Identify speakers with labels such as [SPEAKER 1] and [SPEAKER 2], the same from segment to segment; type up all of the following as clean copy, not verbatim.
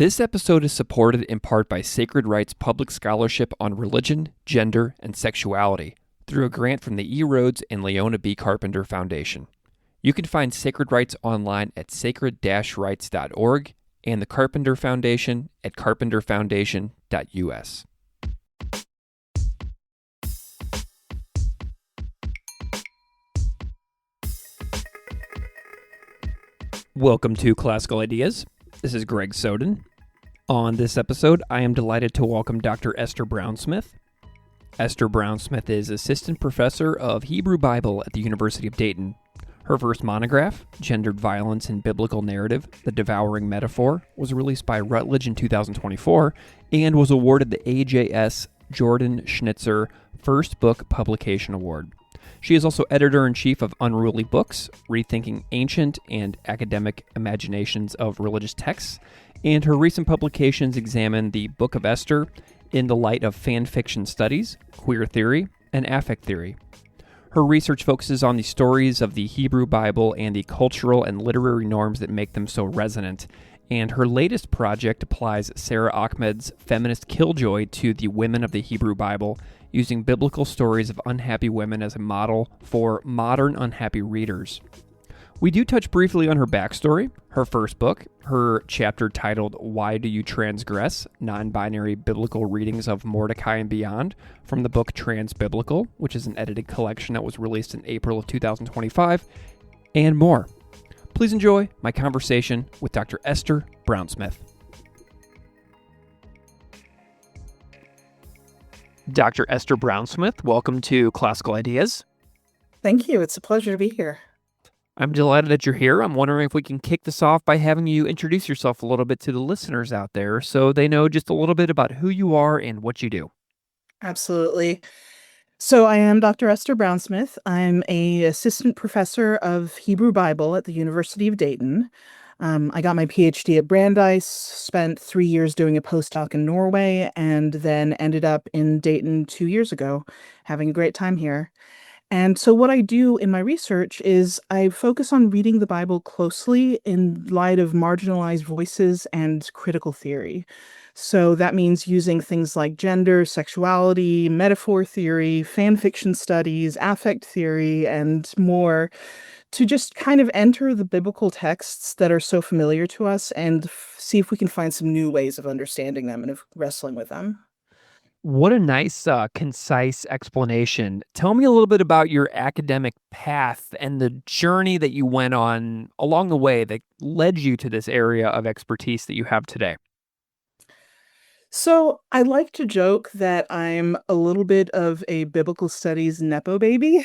[SPEAKER 1] This episode is supported in part by Sacred Wright's public scholarship on religion, gender, and sexuality through a grant from the E. Rhodes and Leona B. Carpenter Foundation. You can find Sacred Wrights online at sacred-rights.org and the Carpenter Foundation at carpenterfoundation.us. Welcome to Classical Ideas. This is Greg Soden. On this episode, I am delighted to welcome Dr. Esther Brownsmith. Esther Brownsmith is Assistant Professor of Hebrew Bible at the University of Dayton. Her first monograph, Gendered Violence in Biblical Narrative, The Devouring Metaphor, was released by Routledge in 2024 and was awarded the AJS Jordan Schnitzer First Book Publication Award. She is also editor-in-chief of Unruly Books, Rethinking Ancient and Academic Imaginations of Religious Texts, and her recent publications examine the Book of Esther in the light of fan fiction studies, queer theory, and affect theory. Her research focuses on the stories of the Hebrew Bible and the cultural and literary norms that make them so resonant, and her latest project applies Sara Ahmed's feminist killjoy to the women of the Hebrew Bible, using biblical stories of unhappy women as a model for modern unhappy readers. We do touch briefly on her backstory, her first book, her chapter titled Why Do You Transgress? Nonbinary Biblical Readings of Mordecai and Beyond, from the book Transbiblical, which is an edited collection that was released in April of 2025, and more. Please enjoy my conversation with Dr. Esther Brownsmith. Dr. Esther Brownsmith, welcome to Classical Ideas.
[SPEAKER 2] Thank you. It's a pleasure to be here.
[SPEAKER 1] I'm delighted that you're here. I'm wondering if we can kick this off by having you introduce yourself a little bit to the listeners out there so they know just a little bit about who you are and what you do.
[SPEAKER 2] Absolutely. So I am Dr. Esther Brownsmith. I'm an assistant professor of Hebrew Bible at the University of Dayton. I got my PhD at Brandeis, spent 3 years doing a postdoc in Norway, and then ended up in Dayton 2 years ago, having a great time here. And so what I do in my research is I focus on reading the Bible closely in light of marginalized voices and critical theory. So that means using things like gender, sexuality, metaphor theory, fan fiction studies, affect theory, and more to just kind of enter the biblical texts that are so familiar to us and see if we can find some new ways of understanding them and of wrestling with them.
[SPEAKER 1] What a nice, concise explanation. Tell me a little bit about your academic path and the journey that you went on along the way that led you to this area of expertise that you have today.
[SPEAKER 2] So I like to joke that I'm a little bit of a biblical studies nepo baby.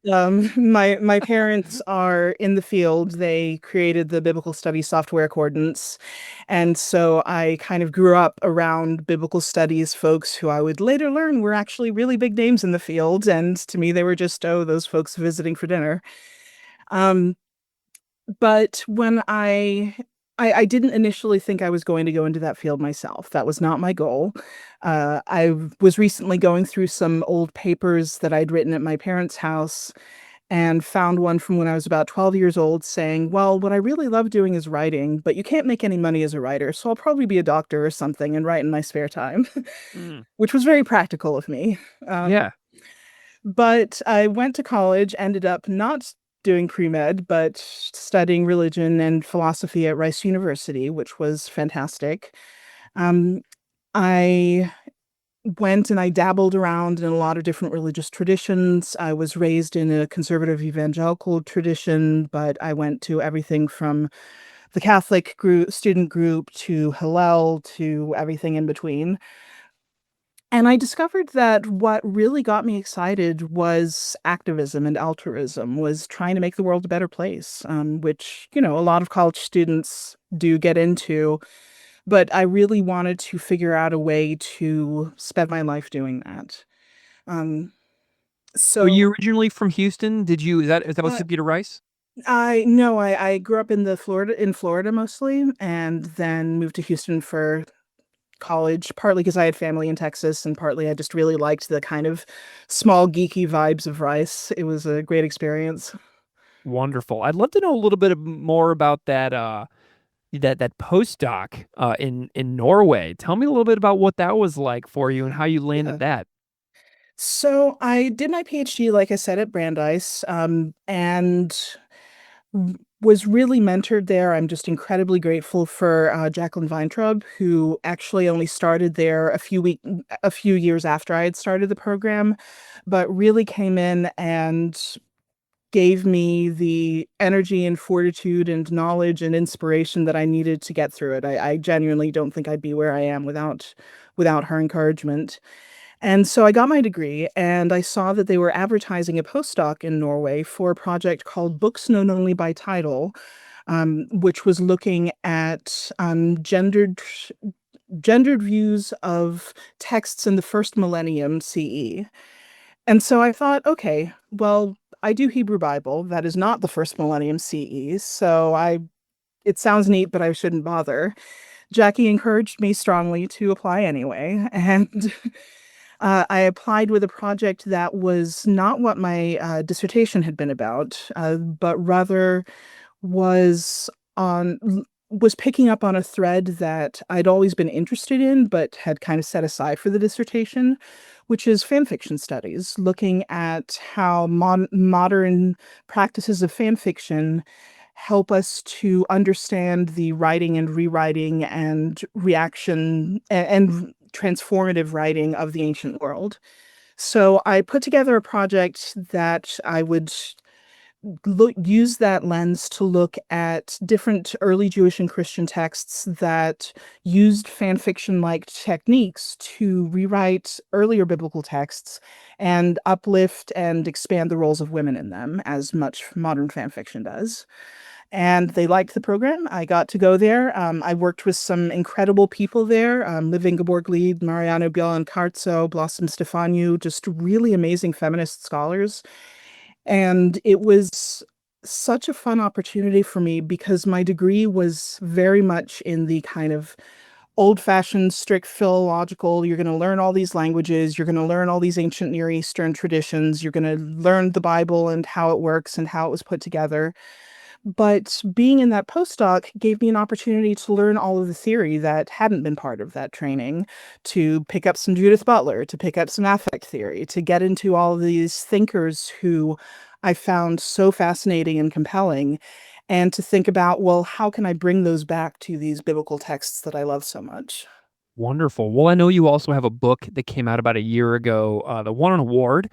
[SPEAKER 2] My parents are in the field. They created the biblical studies software accordance. And so I kind of grew up around biblical studies folks who I would later learn were actually really big names in the field. And to me, they were just, oh, those folks visiting for dinner. Um, but when I didn't initially think I was going to go into that field myself. That was not my goal. I was recently going through some old papers that I'd written at my parents' house and found one from when I was about 12 years old saying, well, what I really love doing is writing, but you can't make any money as a writer, so I'll probably be a doctor or something and write in my spare time,
[SPEAKER 1] Mm,
[SPEAKER 2] which was very practical of me. Um,
[SPEAKER 1] yeah.
[SPEAKER 2] but I went to college, ended up not doing pre-med, but studying religion and philosophy at Rice University, which was fantastic. Um, I went and I dabbled around in a lot of different religious traditions. I was raised in a conservative evangelical tradition, but I went to everything from the Catholic group, student group to Hillel to everything in between. And I discovered that what really got me excited was activism and altruism, was trying to make the world a better place, which, a lot of college students do get into. But I really wanted to figure out a way to spend my life doing that. Um,
[SPEAKER 1] Were
[SPEAKER 2] so
[SPEAKER 1] you originally from Houston? Is that what
[SPEAKER 2] uh,
[SPEAKER 1] took you to Rice?
[SPEAKER 2] I no, I grew up in Florida mostly, and then moved to Houston for college, partly because I had family in Texas, and partly I just really liked the kind of small geeky vibes of Rice. It was a great experience.
[SPEAKER 1] Wonderful. I'd love to know a little bit more about that that postdoc in Norway. Tell me a little bit about what that was like for you and how you landed
[SPEAKER 2] Yeah.
[SPEAKER 1] that.
[SPEAKER 2] So I did my PhD, like I said, at Brandeis, and was really mentored there. I'm just incredibly grateful for Jacqueline Weintraub, who actually only started there a few years after I had started the program, but really came in and gave me the energy and fortitude and knowledge and inspiration that I needed to get through it. I genuinely don't think I'd be where I am without her encouragement. And so I got my degree, and I saw that they were advertising a postdoc in Norway for a project called Books Known Only by Title, which was looking at gendered views of texts in the first millennium CE. And so I thought, okay, well, I do Hebrew Bible. That is not the first millennium CE. It sounds neat, but I shouldn't bother. Jackie encouraged me strongly to apply anyway. And I applied with a project that was not what my dissertation had been about, but rather was on was picking up on a thread that I'd always been interested in, but had kind of set aside for the dissertation, which is fan fiction studies, looking at how modern practices of fan fiction help us to understand the writing and rewriting and reaction and transformative writing of the ancient world. So I put together a project that I would use that lens to look at different early Jewish and Christian texts that used fan fiction like techniques to rewrite earlier biblical texts and uplift and expand the roles of women in them, as much modern fan fiction does. And they liked the program. I got to go there. I worked with some incredible people there, Liv Ingeborg Lied, Mariano Bielan-Carzo, Blossom Stefaniou, just really amazing feminist scholars. And it was such a fun opportunity for me because my degree was very much in the kind of old-fashioned, strict philological, you're going to learn all these languages, you're going to learn all these ancient Near Eastern traditions, you're going to learn the Bible and how it works and how it was put together. But being in that postdoc gave me an opportunity to learn all of the theory that hadn't been part of that training, to pick up some Judith Butler, to pick up some affect theory, to get into all of these thinkers who I found so fascinating and compelling, and to think about, well, how can I bring those back to these biblical texts that I love so much?
[SPEAKER 1] Wonderful. Well, I know you also have a book that came out about a year ago, that won an award,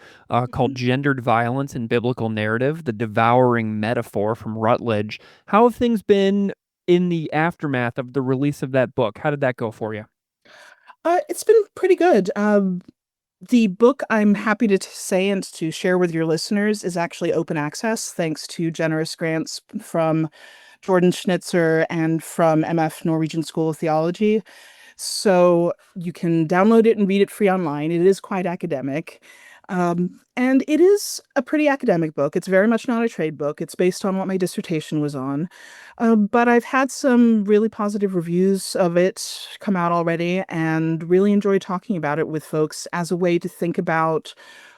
[SPEAKER 1] called Gendered Violence in Biblical Narrative, The Devouring Metaphor from Routledge. How have things been in the aftermath of the release of that book? How did that go for you?
[SPEAKER 2] It's been pretty good. The book, I'm happy to say and to share with your listeners, is actually open access thanks to generous grants from Jordan Schnitzer and from MF Norwegian School of Theology. So you can download it and read it free online. It is quite academic. And it is a pretty academic book. It's very much not a trade book. It's based on what my dissertation was on. But I've had some really positive reviews of it come out already and really enjoy talking about it with folks as a way to think about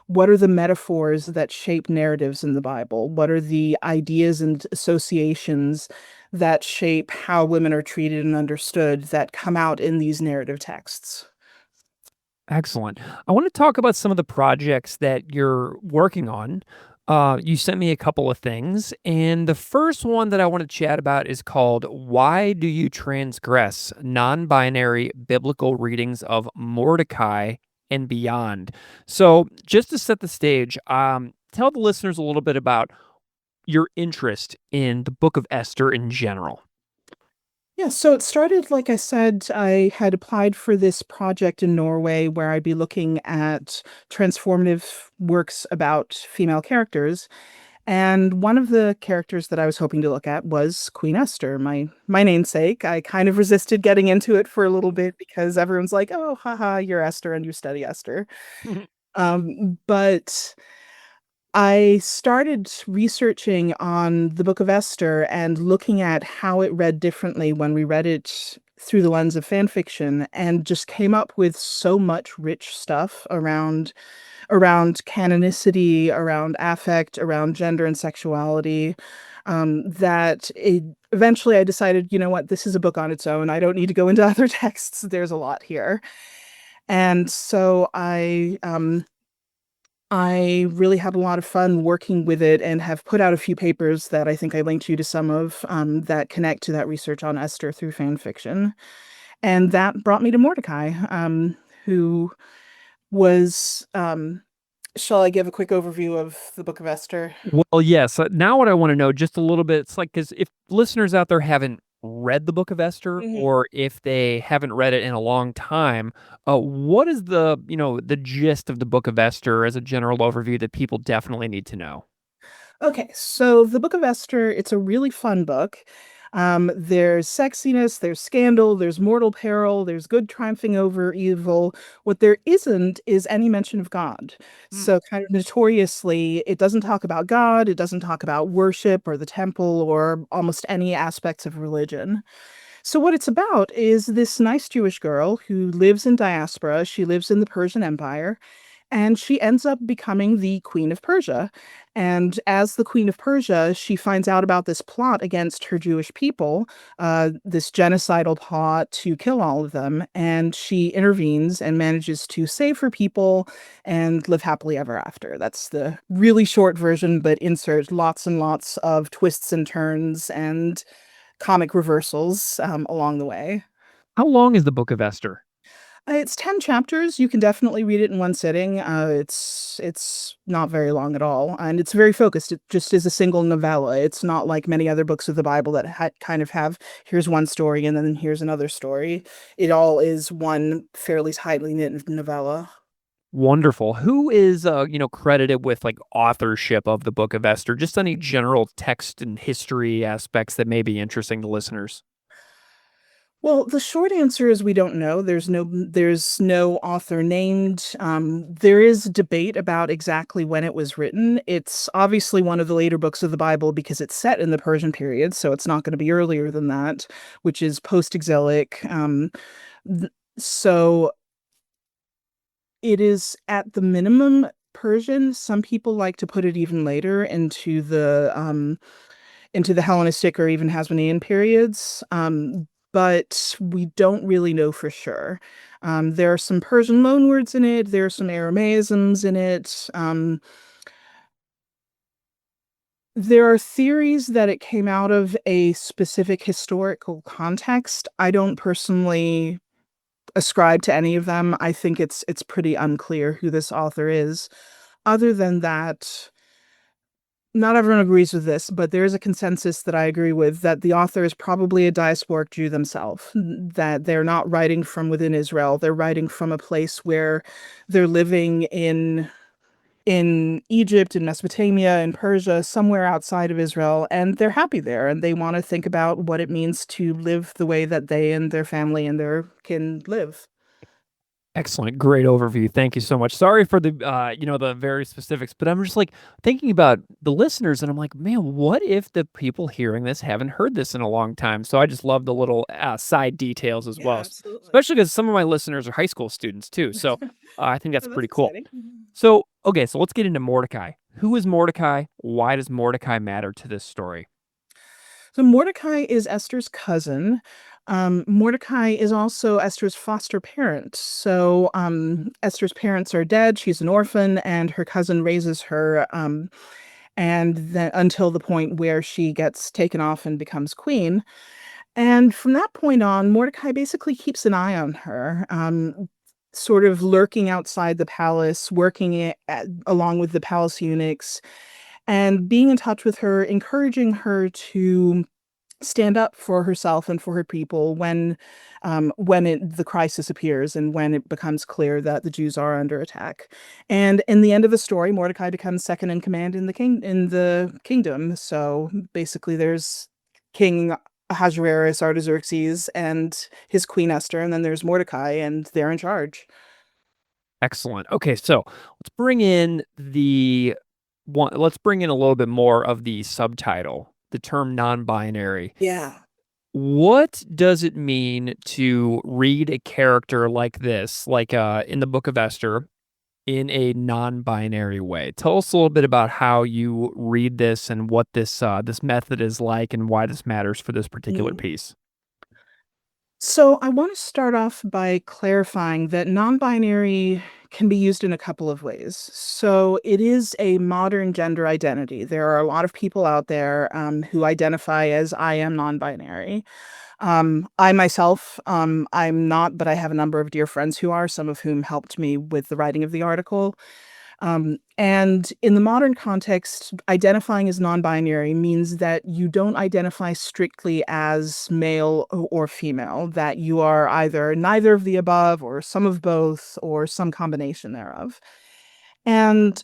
[SPEAKER 2] what are the metaphors that shape narratives in the Bible? What are the ideas and associations that shape how women are treated and understood that come out in these narrative texts?
[SPEAKER 1] Excellent. I want to talk about some of the projects that you're working on. You sent me a couple of things, and the first one that I want to chat about is called Why Do You Transgress? Non-Binary Biblical Readings of Mordecai and Beyond. So, just to set the stage, tell the listeners a little bit about your interest in the book of Esther in general.
[SPEAKER 2] Yeah, so it started, like I said, I had applied for this project in Norway where I'd be looking at transformative works about female characters. And one of the characters that I was hoping to look at was Queen Esther, my namesake. I kind of resisted getting into it for a little bit because everyone's like, "Oh, haha, you're Esther and you study Esther." But I started researching on the Book of Esther and looking at how it read differently when we read it through the lens of fan fiction, and just came up with so much rich stuff around canonicity, around affect, around gender and sexuality, that eventually I decided, you know what, this is a book on its own. I don't need to go into other texts. There's a lot here. And so I really had a lot of fun working with it and have put out a few papers that I think I linked you to some of that connect to that research on Esther through fan fiction. And that brought me to Mordecai, who was, shall I give a quick overview of the Book of Esther?
[SPEAKER 1] Well, yes. Now, what I want to know just a little bit, it's like, because if listeners out there haven't read the Book of Esther,
[SPEAKER 2] Mhm.
[SPEAKER 1] or if they haven't read it in a long time, what is the gist of the Book of Esther as a general overview that people definitely need to know?
[SPEAKER 2] Okay, so the Book of Esther, it's a really fun book. There's sexiness, there's scandal, there's mortal peril, there's good triumphing over evil. What there isn't is any mention of God.
[SPEAKER 1] Hmm.
[SPEAKER 2] So, kind of notoriously, it doesn't talk about God, it doesn't talk about worship or the temple or almost any aspects of religion. So, what it's about is this nice Jewish girl who lives in diaspora. She lives in the Persian Empire, and she ends up becoming the Queen of Persia. And as the Queen of Persia, she finds out about this plot against her Jewish people, this genocidal plot to kill all of them. And she intervenes and manages to save her people and live happily ever after. That's the really short version, but inserts lots and lots of twists and turns and comic reversals along the way.
[SPEAKER 1] How long is the Book of Esther?
[SPEAKER 2] It's 10 chapters. You can definitely read it in one sitting. It's not very long at all, and it's very focused. It just is a single novella. It's not like many other books of the Bible that kind of have here's one story and then here's another story. It all is one fairly tightly knit novella.
[SPEAKER 1] Wonderful. Who is credited with like authorship of the Book of Esther? Just any general text and history aspects that may be interesting to listeners.
[SPEAKER 2] Well, the short answer is we don't know. There's no author named. There is debate about exactly when it was written. It's obviously one of the later books of the Bible because it's set in the Persian period, so it's not going to be earlier than that, which is post-exilic. Th- so it is at the minimum Persian. Some people like to put it even later into the Hellenistic or even Hasmonean periods, but we don't really know for sure. There are some Persian loanwords in it, there are some Aramaisms in it. There are theories that it came out of a specific historical context. I don't personally ascribe to any of them. I think it's pretty unclear who this author is. Other than that, not everyone agrees with this, but there is a consensus that I agree with that the author is probably a diasporic Jew themselves, that they're not writing from within Israel. They're writing from a place where they're living in Egypt, in Mesopotamia, in Persia, somewhere outside of Israel, and they're happy there, and they want to think about what it means to live the way that they and their family and their kin live.
[SPEAKER 1] Excellent. Great overview. Thank you so much. Sorry for the very specifics, but I'm just like thinking about the listeners and I'm like, man, what if the people hearing this haven't heard this in a long time? So I just love the little side details as
[SPEAKER 2] Yeah,
[SPEAKER 1] well,
[SPEAKER 2] absolutely.
[SPEAKER 1] especially because some of my listeners are high school students too. So I think that's
[SPEAKER 2] Oh, that's
[SPEAKER 1] pretty cool.
[SPEAKER 2] exciting.
[SPEAKER 1] So, okay, so let's get into Mordecai. Who is Mordecai? Why does Mordecai matter to this story?
[SPEAKER 2] So Mordecai is Esther's cousin. Mordecai is also Esther's foster parent. So Esther's parents are dead. She's an orphan, and her cousin raises her, and then until the point where she gets taken off and becomes queen. And from that point on, Mordecai basically keeps an eye on her, sort of lurking outside the palace, along with the palace eunuchs, and being in touch with her, encouraging her to stand up for herself and for her people when the crisis appears and when it becomes clear that the Jews are under attack. And in the end of the story, Mordecai becomes second in command in the kingdom. So basically, there's King Ahasuerus, Artaxerxes, and his queen Esther, and then there's Mordecai, and they're in charge.
[SPEAKER 1] Excellent. Okay, so let's bring in a little bit more of the subtitle, the term non-binary.
[SPEAKER 2] Yeah.
[SPEAKER 1] What does it mean to read a character like this, like in the Book of Esther? in a non-binary way. Tell us a little bit about how you read this and what this method is like and why this matters for this particular
[SPEAKER 2] Mm.
[SPEAKER 1] piece.
[SPEAKER 2] So I want to start off by clarifying that non-binary can be used in a couple of ways. So it is a modern gender identity. There are a lot of people out there who identify as I am non-binary. I myself, I'm not, but I have a number of dear friends who are, some of whom helped me with the writing of the article. And in the modern context, identifying as non-binary means that you don't identify strictly as male or female, that you are either neither of the above or some of both or some combination thereof. And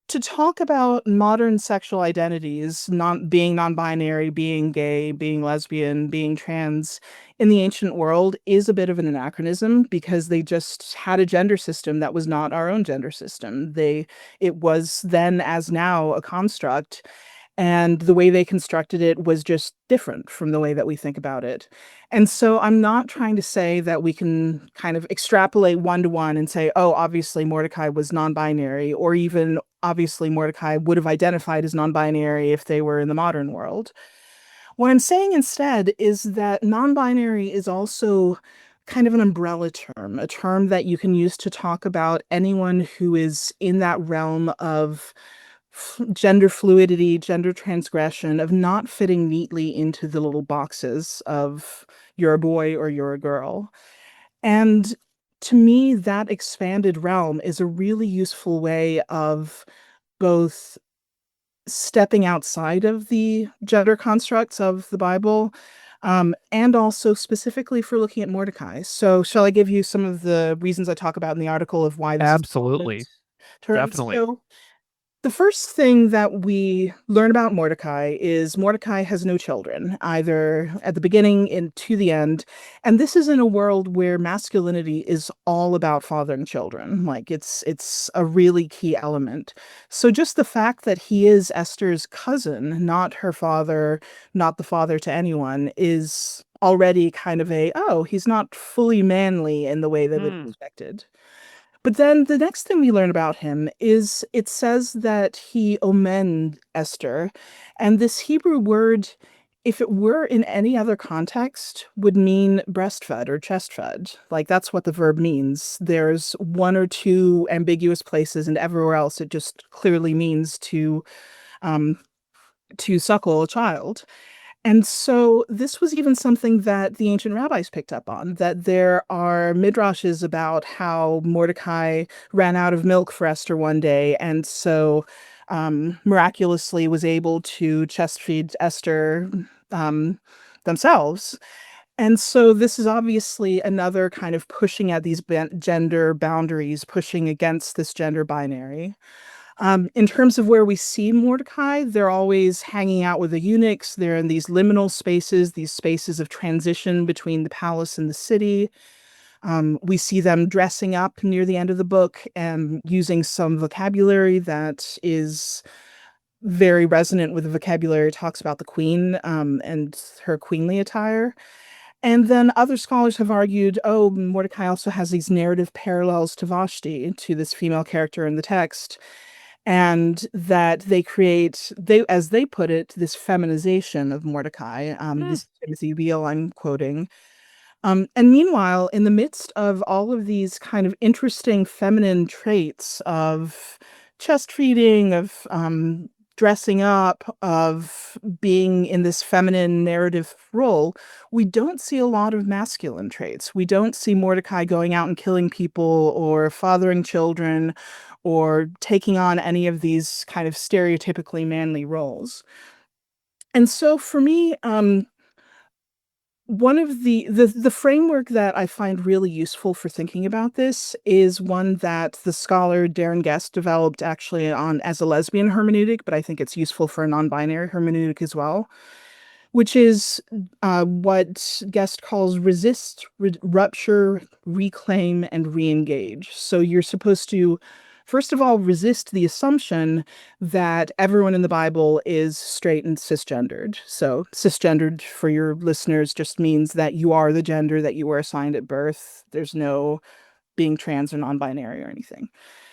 [SPEAKER 2] to talk about modern sexual identities, being non-binary, being gay, being lesbian, being trans in the ancient world is a bit of an anachronism because they just had a gender system that was not our own gender system. It was then as now a construct, and the way they constructed it was just different from the way that we think about it. And so I'm not trying to say that we can kind of extrapolate one to one and say, oh, obviously Mordecai was non-binary, or even obviously Mordecai would have identified as non-binary if they were in the modern world. What I'm saying instead is that non-binary is also kind of an umbrella term, a term that you can use to talk about anyone who is in that realm of gender fluidity, gender transgression, of not fitting neatly into the little boxes of you're a boy or you're a girl. And to me, that expanded realm is a really useful way of both stepping outside of the gender constructs of the Bible, and also specifically for looking at Mordecai. So, shall I give you some of the reasons I talk about in the article of why this is a relevant
[SPEAKER 1] Absolutely.
[SPEAKER 2] term?
[SPEAKER 1] Definitely.
[SPEAKER 2] So, the first thing that we learn about Mordecai is Mordecai has no children, either at the beginning and to the end. And this is in a world where masculinity is all about fathering children. Like it's a really key element. So just the fact that he is Esther's cousin, not her father, not the father to anyone, is already kind of oh, he's not fully manly in the way that we
[SPEAKER 1] Hmm.
[SPEAKER 2] expected. But then the next thing we learn about him is it says that he omened Esther. And this Hebrew word, if it were in any other context, would mean breastfed or chest fed. Like that's what the verb means. There's one or two ambiguous places, and everywhere else it just clearly means um, to suckle a child. And so this was even something that the ancient rabbis picked up on, that there are midrashes about how Mordecai ran out of milk for Esther one day, and so miraculously was able to chest feed Esther um, themselves. And so this is obviously another kind of pushing at these gender boundaries, pushing against this gender binary. In terms of where we see Mordecai, they're always hanging out with the eunuchs. They're in these liminal spaces, these spaces of transition between the palace and the city. We see them dressing up near the end of the book and using some vocabulary that is very resonant with the vocabulary it talks about the queen and her queenly attire. And then other scholars have argued, oh, Mordecai also has these narrative parallels to Vashti, to this female character in the text, and that they create, as they put it, this feminization of Mordecai.
[SPEAKER 1] Hmm.
[SPEAKER 2] This is Timothy Beale I'm quoting. And meanwhile, in the midst of all of these kind of interesting feminine traits of chest feeding, of dressing up, of being in this feminine narrative role, we don't see a lot of masculine traits. We don't see Mordecai going out and killing people or fathering children or taking on any of these kind of stereotypically manly roles. And so for me, one of the framework that I find really useful for thinking about this is one that the scholar Darren Guest developed actually on as a lesbian hermeneutic, but I think it's useful for a non-binary hermeneutic as well, which is what Guest calls resist, rupture, reclaim, and re-engage. So you're supposed to, first of all, resist the assumption that everyone in the Bible is straight and cisgendered. So cisgendered, for your listeners, just means that you are the gender that you were assigned at birth. There's no being trans or non-binary or anything.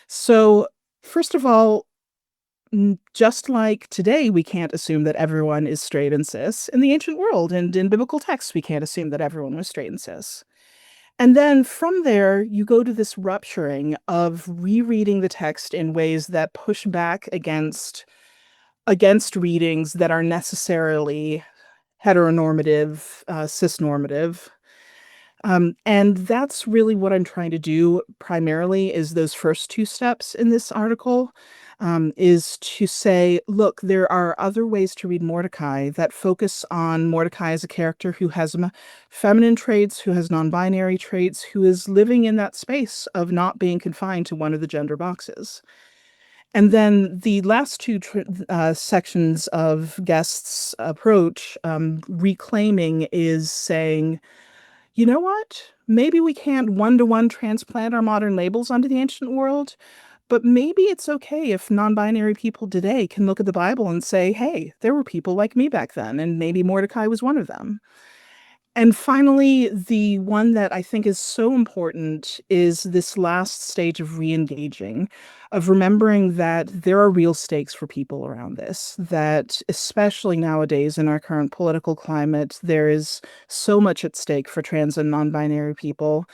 [SPEAKER 2] So, first of all, just like today, we can't assume that everyone is straight and cis. In the ancient world and in biblical texts, we can't assume that everyone was straight and cis. And then from there, you go to this rupturing of rereading the text in ways that push back against readings that are necessarily heteronormative, cisnormative. And that's really what I'm trying to do primarily is those first two steps in this article, is to say, look, there are other ways to read Mordecai that focus on Mordecai as a character who has feminine traits, who has non-binary traits, who is living in that space of not being confined to one of the gender boxes. And then the last two sections of Guest's approach, reclaiming, is saying, you know what? Maybe we can't one-to-one transplant our modern labels onto the ancient world, but maybe it's okay if non-binary people today can look at the Bible and say, hey, there were people like me back then, and maybe Mordecai was one of them. And finally, the one that I think is so important is this last stage of re-engaging, of remembering that there are real stakes for people around this, that especially nowadays in our current political climate, there is so much at stake for trans and non-binary people.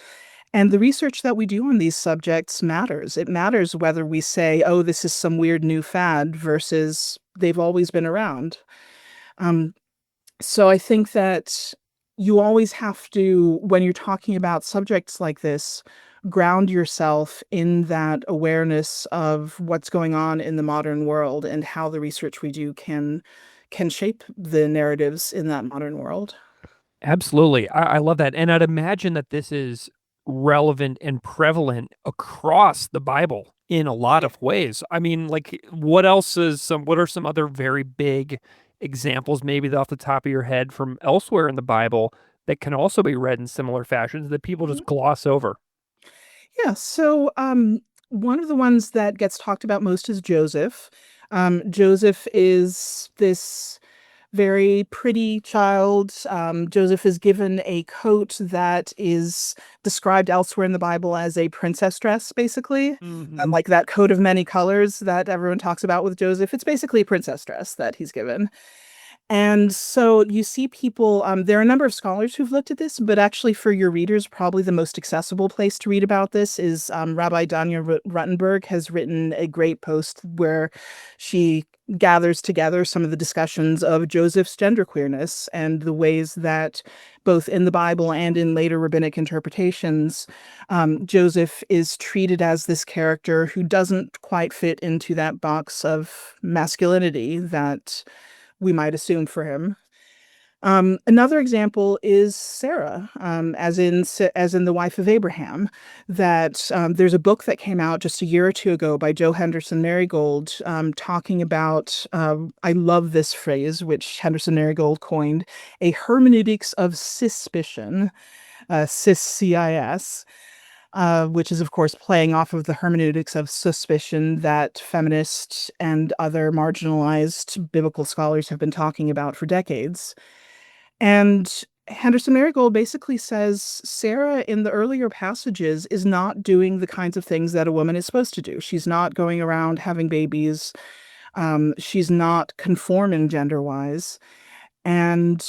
[SPEAKER 2] And the research that we do on these subjects matters. It matters whether we say, oh, this is some weird new fad versus they've always been around. So I think that you always have to, when you're talking about subjects like this, ground yourself in that awareness of what's going on in the modern world and how the research we do can shape the narratives in that modern world.
[SPEAKER 1] Absolutely. I love that. And I'd imagine that this is relevant and prevalent across the Bible in a lot of ways. I mean, like, what are some other very big examples, maybe off the top of your head from elsewhere in the Bible that can also be read in similar fashions that people just gloss over?
[SPEAKER 2] Yeah, so one of the ones that gets talked about most is Joseph. Joseph is this very pretty child. Joseph is given a coat that is described elsewhere in the Bible as a princess dress, basically. Like that coat of many colors that everyone talks about with Joseph. It's basically a princess dress that he's given. And so you see people, there are a number of scholars who've looked at this, but actually for your readers, probably the most accessible place to read about this is Rabbi Danya Ruttenberg has written a great post where she gathers together some of the discussions of Joseph's genderqueerness and the ways that both in the Bible and in later rabbinic interpretations, Joseph is treated as this character who doesn't quite fit into that box of masculinity that we might assume for him. Another example is Sarah, as in the wife of Abraham. That there's a book that came out just a year or two ago by Jo Henderson Marigold, talking about. I love this phrase, which Henderson Marigold coined, a hermeneutics of suspicion, cis CIS. Which is, of course, playing off of the hermeneutics of suspicion that feminists and other marginalized biblical scholars have been talking about for decades. And Henderson Marigold basically says Sarah, in the earlier passages, is not doing the kinds of things that a woman is supposed to do. She's not going around having babies. She's not conforming gender-wise. And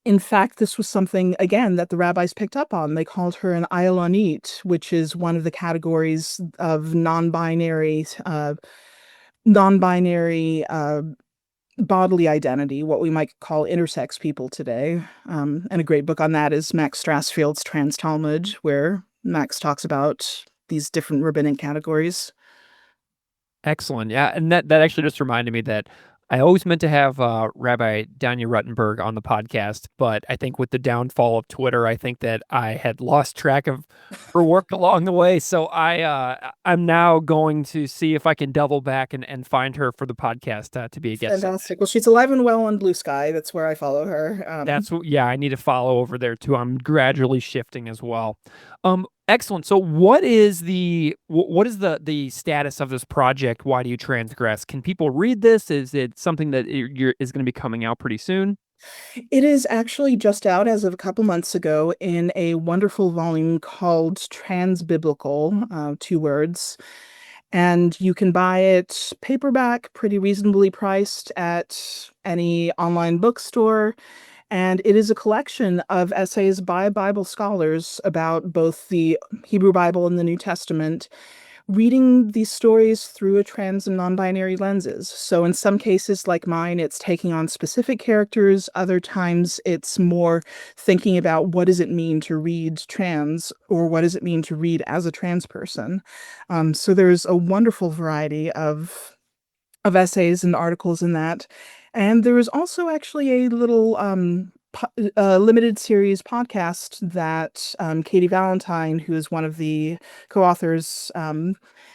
[SPEAKER 2] in fact, this was something, again, that the rabbis picked up on. They called her an Ayalonit, which is one of the categories of non-binary bodily identity, what we might call intersex people today. And a great book on that is Max Strassfield's Trans Talmud, where Max talks about these different rabbinic categories.
[SPEAKER 1] Excellent. Yeah. And that actually just reminded me that I always meant to have Rabbi Danya Ruttenberg on the podcast, but I think with the downfall of Twitter, I think that I had lost track of her work along the way. So I'm now going to see if I can double back and find her for the podcast to be a guest.
[SPEAKER 2] Fantastic. Well, she's alive and well on Blue Sky. That's where I follow her.
[SPEAKER 1] I need to follow over there too. I'm gradually shifting as well. Excellent. So what is the status of this project? Why do you transgress? Can people read this? Is it something that is going to be coming out pretty soon?
[SPEAKER 2] It is actually just out as of a couple months ago in a wonderful volume called Transbiblical, two words. And you can buy it paperback, pretty reasonably priced at any online bookstore. And it is a collection of essays by Bible scholars about both the Hebrew Bible and the New Testament, reading these stories through a trans and non-binary lenses. So in some cases, like mine, it's taking on specific characters. Other times it's more thinking about what does it mean to read trans, or what does it mean to read as a trans person. So there's a wonderful variety of essays and articles in that. And there was also actually a little limited series podcast that Katie Valentine, who is one of the co-authors,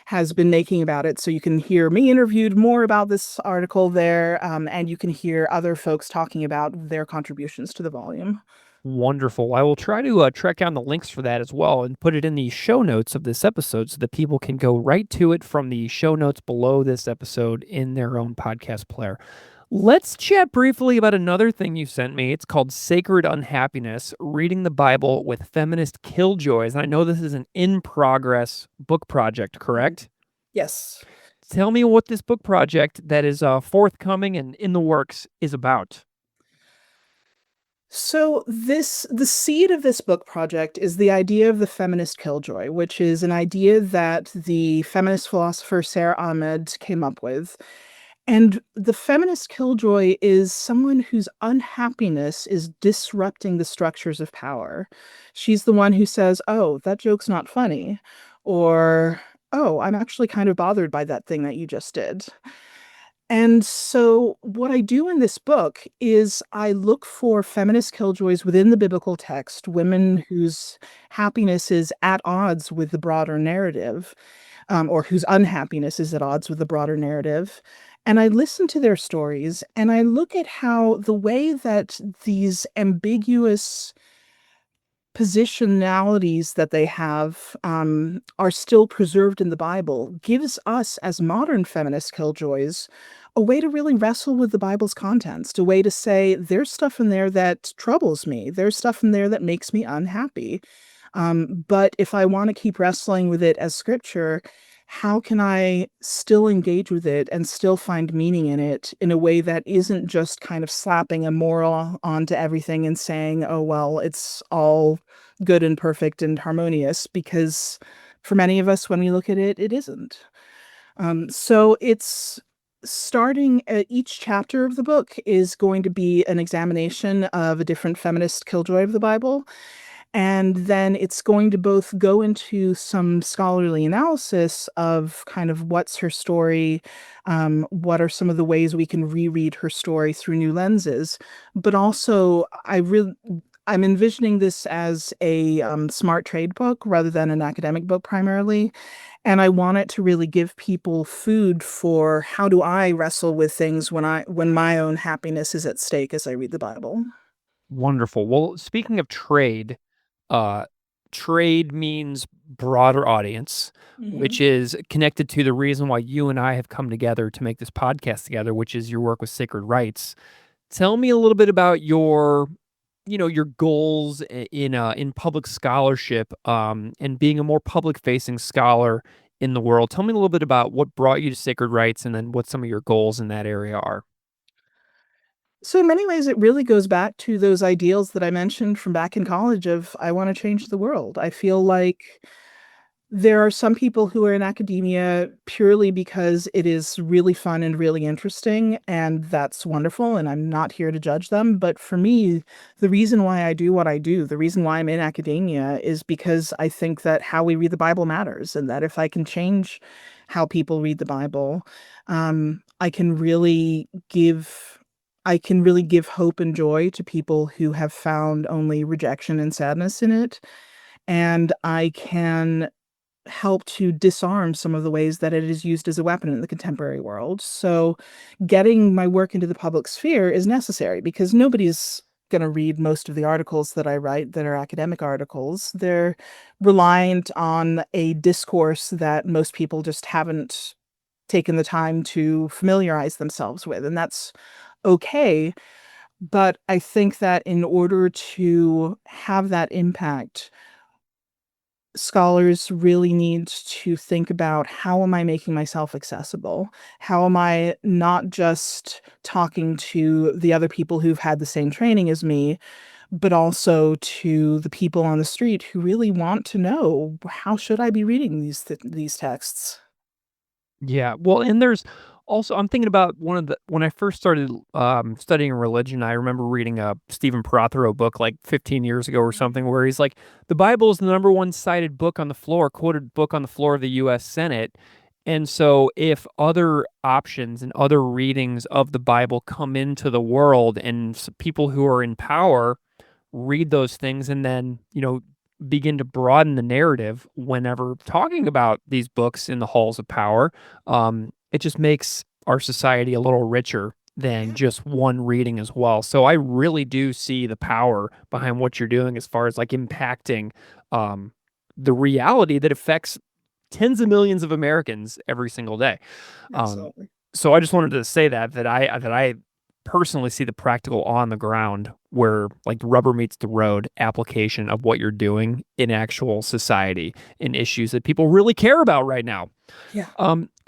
[SPEAKER 2] has been making about it. So you can hear me interviewed more about this article there, and you can hear other folks talking about their contributions to the volume.
[SPEAKER 1] Wonderful. I will try to track down the links for that as well and put it in the show notes of this episode so that people can go right to it from the show notes below this episode in their own podcast player. Let's chat briefly about another thing you sent me. It's called Sacred Unhappiness, Reading the Bible with Feminist Killjoys. And I know this is an in-progress book project, correct?
[SPEAKER 2] Yes.
[SPEAKER 1] Tell me what this book project that is forthcoming and in the works is about.
[SPEAKER 2] So the seed of this book project is the idea of the feminist killjoy, which is an idea that the feminist philosopher Sara Ahmed came up with. And the feminist killjoy is someone whose unhappiness is disrupting the structures of power. She's the one who says, "Oh, that joke's not funny," or, "Oh, I'm actually kind of bothered by that thing that you just did." And so, what I do in this book is I look for feminist killjoys within the biblical text, women whose happiness is at odds with the broader narrative, or whose unhappiness is at odds with the broader narrative. And I listen to their stories and I look at how the way that these ambiguous positionalities that they have are still preserved in the Bible gives us, as modern feminist killjoys, a way to really wrestle with the Bible's contents, a way to say, there's stuff in there that troubles me, there's stuff in there that makes me unhappy. But if I want to keep wrestling with it as scripture, how can I still engage with it and still find meaning in it in a way that isn't just kind of slapping a moral onto everything and saying, oh, well, it's all good and perfect and harmonious? Because for many of us, when we look at it, it isn't. So it's starting each chapter of the book is going to be an examination of a different feminist killjoy of the Bible. And then it's going to both go into some scholarly analysis of kind of what's her story, what are some of the ways we can reread her story through new lenses, but also I'm envisioning this as a smart trade book rather than an academic book primarily. And I want it to really give people food for how do I wrestle with things when my own happiness is at stake as I read the Bible.
[SPEAKER 1] Wonderful. Well, speaking of trade, uh, trade means broader audience,
[SPEAKER 2] Mhm.
[SPEAKER 1] which is connected to the reason why you and I have come together to make this podcast together, which is your work with sacred rights. Tell me a little bit about your goals in public scholarship, and being a more public facing scholar in the world. Tell me a little bit about what brought you to sacred rights and then what some of your goals in that area are.
[SPEAKER 2] So in many ways, it really goes back to those ideals that I mentioned from back in college of I want to change the world. I feel like there are some people who are in academia purely because it is really fun and really interesting, and that's wonderful, and I'm not here to judge them. But for me, the reason why I do what I do, the reason why I'm in academia is because I think that how we read the Bible matters, and that if I can change how people read the Bible, I can really give hope and joy to people who have found only rejection and sadness in it. And I can help to disarm some of the ways that it is used as a weapon in the contemporary world. So getting my work into the public sphere is necessary because nobody's going to read most of the articles that I write that are academic articles. They're reliant on a discourse that most people just haven't taken the time to familiarize themselves with, and that's okay. But I think that in order to have that impact, scholars really need to think about, how am I making myself accessible? How am I not just talking to the other people who've had the same training as me, but also to the people on the street who really want to know, how should I be reading these texts?
[SPEAKER 1] Yeah, well, and there's also I'm thinking about when I first started, studying religion, I remember reading a Stephen Prothero book, like, 15 years ago or something, where he's like, "The Bible is the number one cited book on the floor quoted book on the floor of the US Senate," and so if other options and other readings of the Bible come into the world and people who are in power read those things and then, begin to broaden the narrative whenever talking about these books in the halls of power, it just makes our society a little richer than just one reading as well. So I really do see the power behind what you're doing as far as like impacting um, the reality that affects tens of millions of Americans every single day. Um,
[SPEAKER 2] Absolutely.
[SPEAKER 1] so I just wanted to say that I personally see the practical on the ground where like the rubber meets the road application of what you're doing in actual society in issues that people really care about right now.
[SPEAKER 2] Yeah.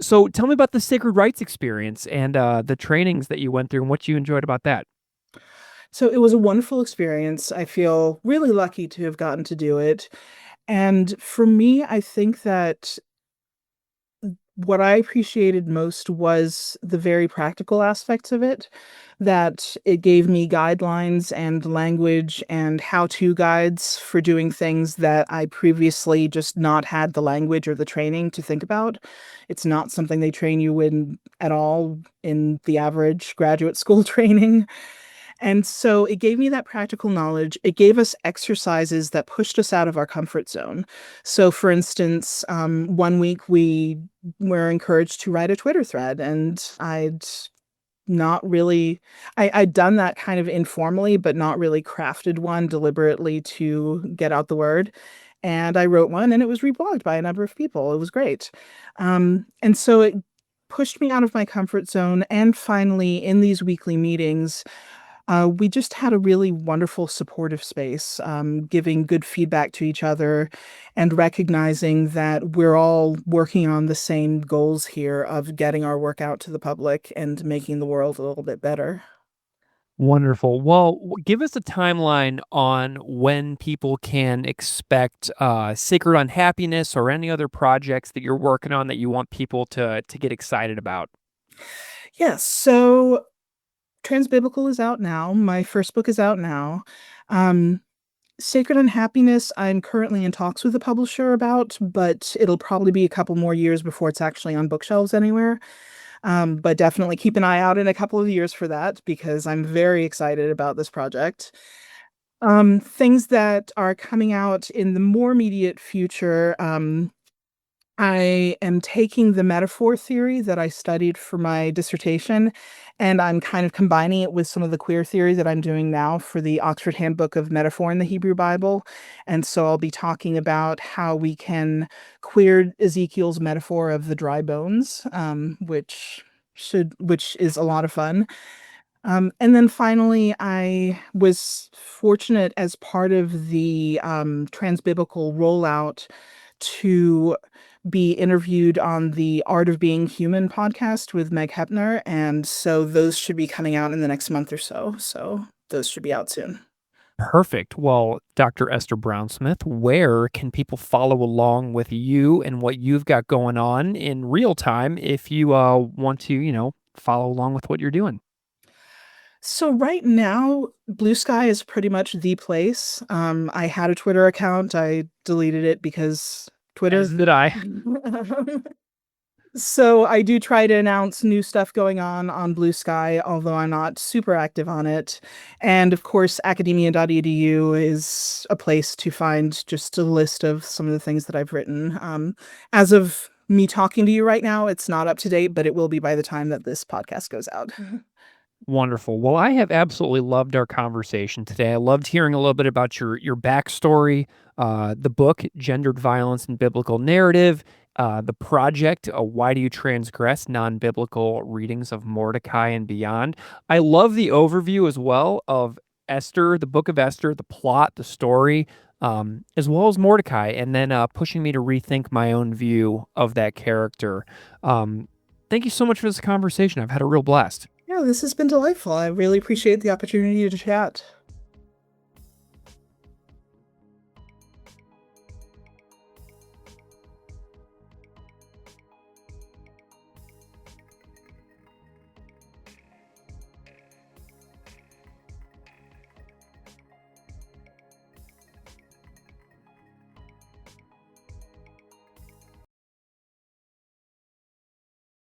[SPEAKER 1] So tell me about the sacred rights experience and the trainings that you went through and what you enjoyed about that.
[SPEAKER 2] So it was a wonderful experience. I feel really lucky to have gotten to do it. And for me, I think that what I appreciated most was the very practical aspects of it, that it gave me guidelines and language and how-to guides for doing things that I previously just not had the language or the training to think about. It's not something they train you in at all in the average graduate school training. And so it gave me that practical knowledge. It gave us exercises that pushed us out of our comfort zone. So, for instance, one week we were encouraged to write a Twitter thread, and not really, I'd done that kind of informally, but not really crafted one deliberately to get out the word. And I wrote one, and it was reblogged by a number of people. It was great. And so it pushed me out of my comfort zone. And finally, in these weekly meetings, we just had a really wonderful supportive space, giving good feedback to each other and recognizing that we're all working on the same goals here of getting our work out to the public and making the world a little bit better.
[SPEAKER 1] Wonderful. Well, give us a timeline on when people can expect Sacred Unhappiness or any other projects that you're working on that you want people to get excited about.
[SPEAKER 2] Yes, so Transbiblical is out now. My first book is out now. Um, Sacred Unhappiness, I'm currently in talks with the publisher about, but it'll probably be a couple more years before it's actually on bookshelves anywhere. But definitely keep an eye out in a couple of years for that because I'm very excited about this project. Things that are coming out in the more immediate future, I am taking the metaphor theory that I studied for my dissertation, and I'm kind of combining it with some of the queer theory that I'm doing now for the Oxford Handbook of Metaphor in the Hebrew Bible. And so I'll be talking about how we can queer Ezekiel's metaphor of the dry bones, which is a lot of fun. And then finally, I was fortunate as part of the transbiblical rollout to be interviewed on the Art of Being Human podcast with Meg Hepner. And so those should be coming out in the next month or so. So those should be out soon.
[SPEAKER 1] Perfect. Well, Dr. Esther Brownsmith, where can people follow along with you and what you've got going on in real time if you want to, follow along with what you're doing?
[SPEAKER 2] So right now, Blue Sky is pretty much the place. I had a Twitter account. I deleted it because Twitter.
[SPEAKER 1] As did I.
[SPEAKER 2] So I do try to announce new stuff going on Blue Sky, although I'm not super active on it. And of course, academia.edu is a place to find just a list of some of the things that I've written. As of me talking to you right now, it's not up to date, but it will be by the time that this podcast goes out.
[SPEAKER 1] Wonderful. Well, I have absolutely loved our conversation today. I loved hearing a little bit about your backstory, the book, Gendered Violence and Biblical Narrative, The Project, Why Do You Transgress? Non-Biblical Readings of Mordecai and Beyond. I love the overview as well of Esther, the book of Esther, the plot, the story, as well as Mordecai, and then pushing me to rethink my own view of that character. Thank you so much for this conversation. I've had a real blast.
[SPEAKER 2] Yeah, this has been delightful. I really appreciate the opportunity to chat.